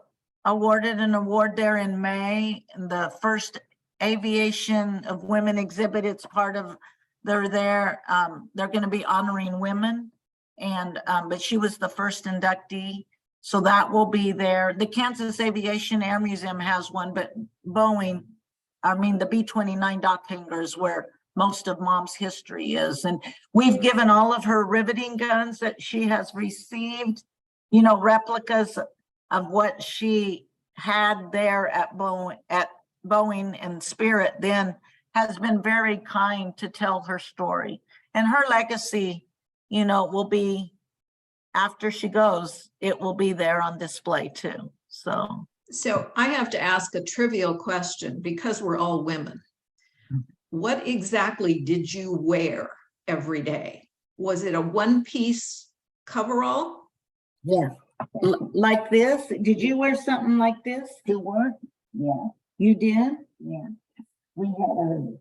awarded an award there in May, and the first Aviation of Women exhibit. It's part of, they're there. They're going to be honoring women, and but she was the first inductee. So that will be there. The Kansas Aviation Air Museum has one, but Boeing, I mean, the B-29 dock hangars where most of Mom's history is. And we've given all of her riveting guns that she has received, you know, replicas of what she had there at Boeing and Spirit, then has been very kind to tell her story. And her legacy, you know, will be, after she goes, it will be there on display too. So I have to ask a trivial question because we're all women. What exactly did you wear every day? Was it a one-piece coverall? Yeah, like this, did you wear something like this? to work, yeah, You did? yeah. We had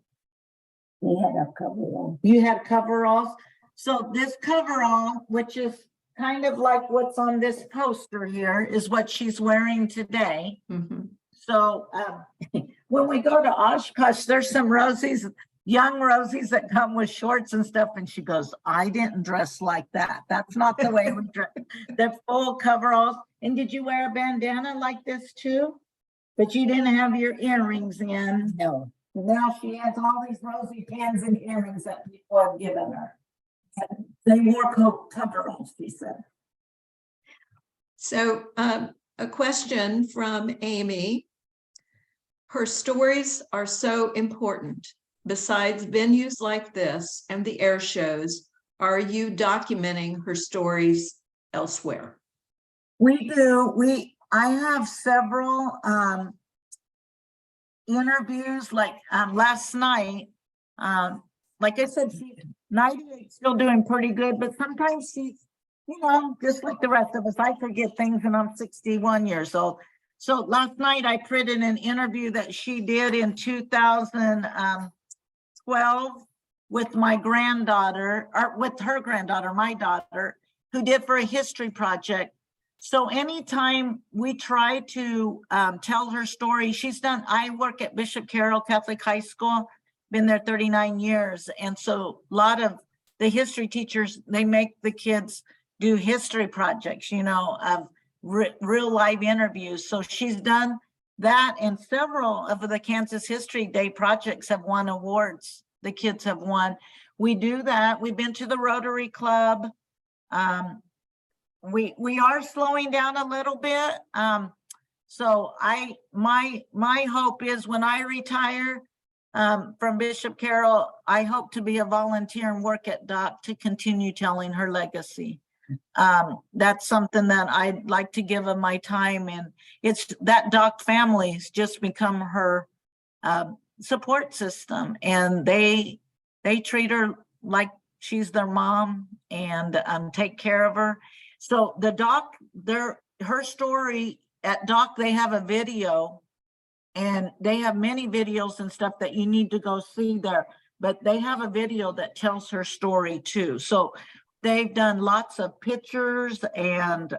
a coverall. You had coveralls. So this coverall, which is kind of like what's on this poster here, is what she's wearing today. Mm-hmm. So when we go to Oshkosh, there's some Rosies, young Rosies that come with shorts and stuff. And she goes, I didn't dress like that. That's not the way we dress. They're full coveralls. And did you wear a bandana like this too? But you didn't have your earrings in. No, Now she has all these rosy pins and earrings that people have given her. They wore coveralls, she said. So a question from Amy. Her stories are so important. Besides venues like this and the air shows, are you documenting her stories elsewhere? We do. I have several interviews, like last night. Like I said, she's 98, still doing pretty good, but sometimes she's, you know, just like the rest of us, I forget things, and I'm 61 years old. So last night I printed an interview that she did in 2012 with my granddaughter, or with her granddaughter, my daughter, who did for a history project. So anytime we try to tell her story, she's done, I work at Bishop Carroll Catholic High School, been there 39 years. And so a lot of the history teachers, they make the kids do history projects, you know, of real live interviews. So she's done that, and several of the Kansas History Day projects have won awards. The kids have won. We do that. We've been to the Rotary Club. We are slowing down a little bit. So my hope is when I retire from Bishop Carroll, I hope to be a volunteer and work at DOC to continue telling her legacy. That's something that I'd like to give of my time, and it's that DOC family's just become her support system, and they treat her like she's their mom and take care of her. So the DOC, her story at DOC, they have a video, and they have many videos and stuff that you need to go see there, but they have a video that tells her story too. So they've done lots of pictures and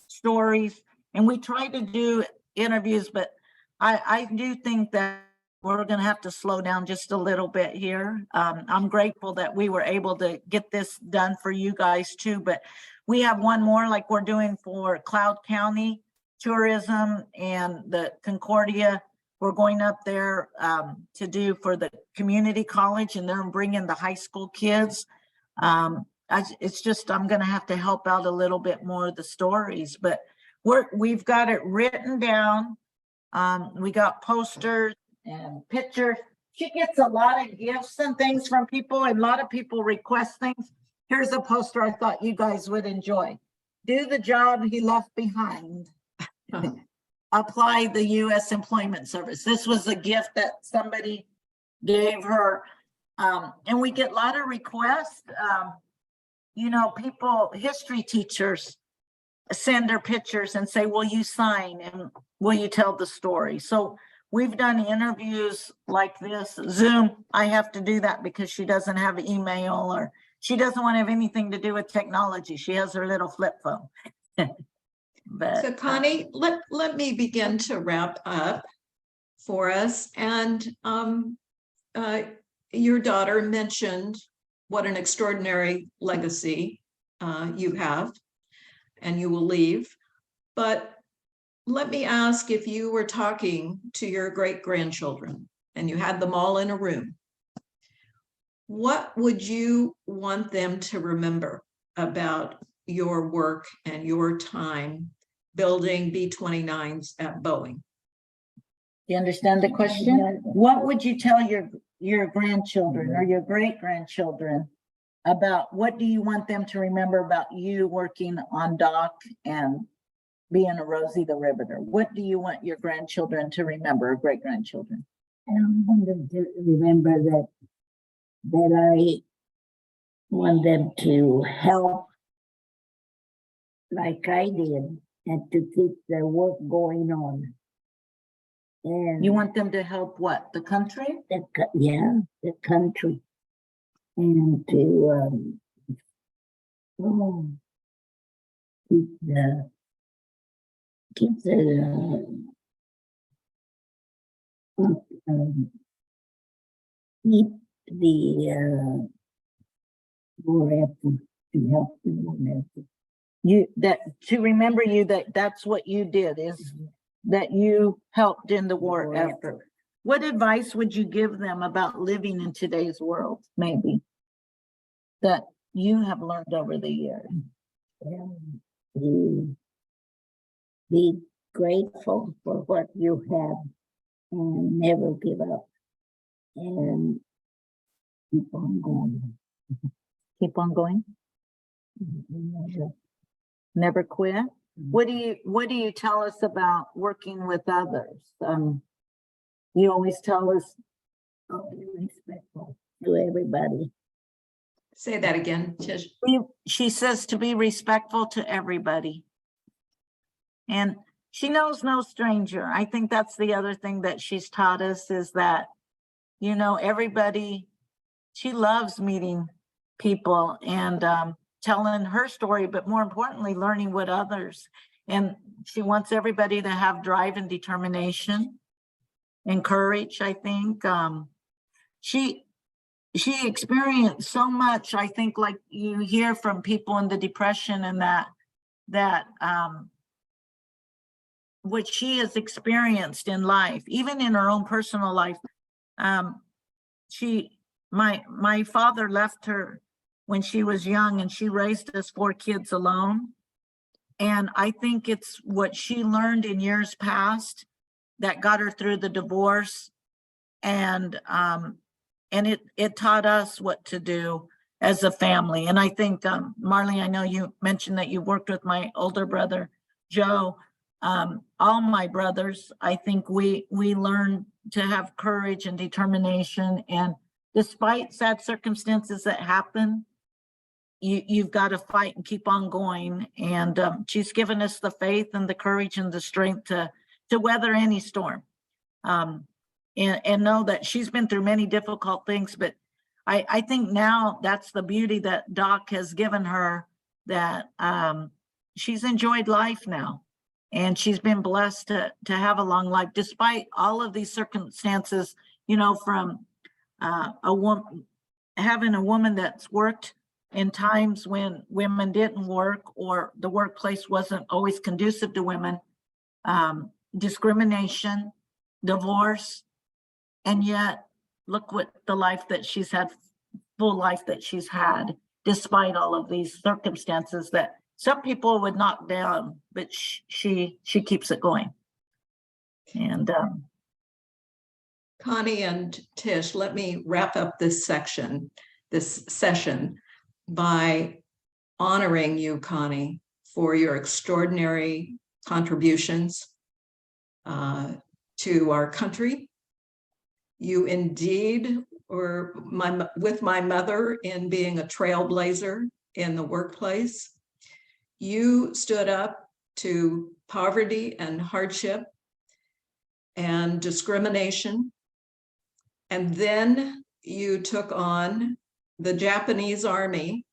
stories, and we try to do interviews, but I do think that we're going to have to slow down just a little bit here. I'm grateful that we were able to get this done for you guys too, but we have one more like we're doing for Cloud County Tourism and the Concordia. We're going up there to do for the community college, and they're bringing the high school kids. It's just, I'm going to have to help out a little bit more of the stories, but we've got it written down. We got posters and pictures. She gets a lot of gifts and things from people, and a lot of people request things. Here's a poster I thought you guys would enjoy. Do the job he left behind. Apply the U.S. Employment Service. This was a gift that somebody gave her. And we get a lot of requests. You know, people, history teachers send their pictures and say, will you sign and will you tell the story? So we've done interviews like this. Zoom, I have to do that because she doesn't have email, or she doesn't want to have anything to do with technology. She has her little flip phone. But So Connie, let me begin to wrap up for us. And your daughter mentioned what an extraordinary legacy you have and you will leave. But let me ask, if you were talking to your great-grandchildren and you had them all in a room, what would you want them to remember about your work and your time building B-29s at Boeing? you understand the question? What would you tell your grandchildren or your great-grandchildren about, what do you want them to remember about you working on dock and being a Rosie the Riveter? What do you want your grandchildren to remember, or great-grandchildren? I want them to remember that I want them to help like I did and to keep their work going on. And You want them to help what? The country? the country. And to keep the more effort to help the more effort. To remember you, that's what you did, is that you helped in the war War effort. effort. What advice would you give them about living in today's world, maybe, that you have learned over the years? To be grateful for what you have and never give up and keep on going. Keep on going, never quit. What do you tell us about working with others? You always tell us, Be respectful to everybody. Say that again, Tish. she says to be respectful to everybody. And she knows no stranger. I think that's the other thing that she's taught us, is that, everybody, she loves meeting people and telling her story, but more importantly, learning what others. And she wants everybody to have drive and determination and courage, I think. She experienced so much, I think, like you hear from people in the Depression, and that what she has experienced in life, even in her own personal life. My father left her when she was young, and she raised us 4 kids alone. And I think it's what she learned in years past that got her through the divorce. And it taught us what to do as a family. And I think, Marley, I know you mentioned that you worked with my older brother, Joe. All my brothers, I think we learned to have courage and determination. And despite sad circumstances that happen, you've got to fight and keep on going. And she's given us the faith and the courage and the strength to weather any storm. And know that she's been through many difficult things, but I think now that's the beauty that Doc has given her, that she's enjoyed life now, and she's been blessed to have a long life, despite all of these circumstances, from having a woman that's worked in times when women didn't work, or the workplace wasn't always conducive to women, discrimination, divorce. And yet, look what the life that she's had, full life that she's had, despite all of these circumstances that some people would knock down, but she keeps it going. And Connie and Tish, let me wrap up this session by honoring you, Connie, for your extraordinary contributions to our country. You indeed were with my mother in being a trailblazer in the workplace. You stood up to poverty and hardship and discrimination. And then you took on the Japanese army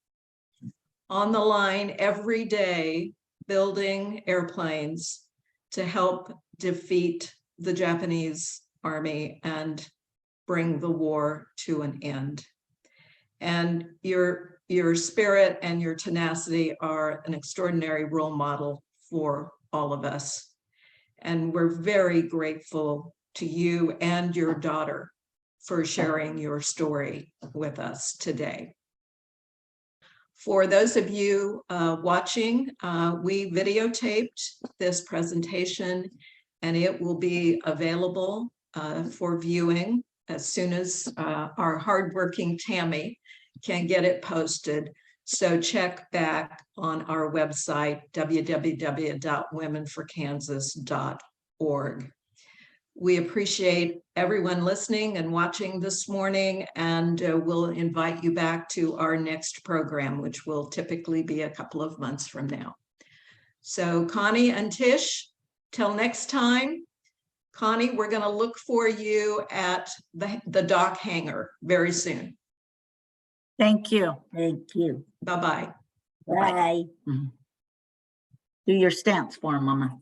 on the line every day building airplanes to help defeat the Japanese army and bring the war to an end. And your spirit and your tenacity are an extraordinary role model for all of us. And we're very grateful to you and your daughter for sharing your story with us today. For those of you watching, we videotaped this presentation and it will be available for viewing as soon as our hardworking Tammy can get it posted. So check back on our website, www.womenforkansas.org. We appreciate everyone listening and watching this morning, and we'll invite you back to our next program, which will typically be a couple of months from now. So Connie and Tish, till next time. Connie, we're going to look for you at the dock hangar very soon. Thank you. Thank you. Bye-bye. Bye. Do your stance for 'em, Mama.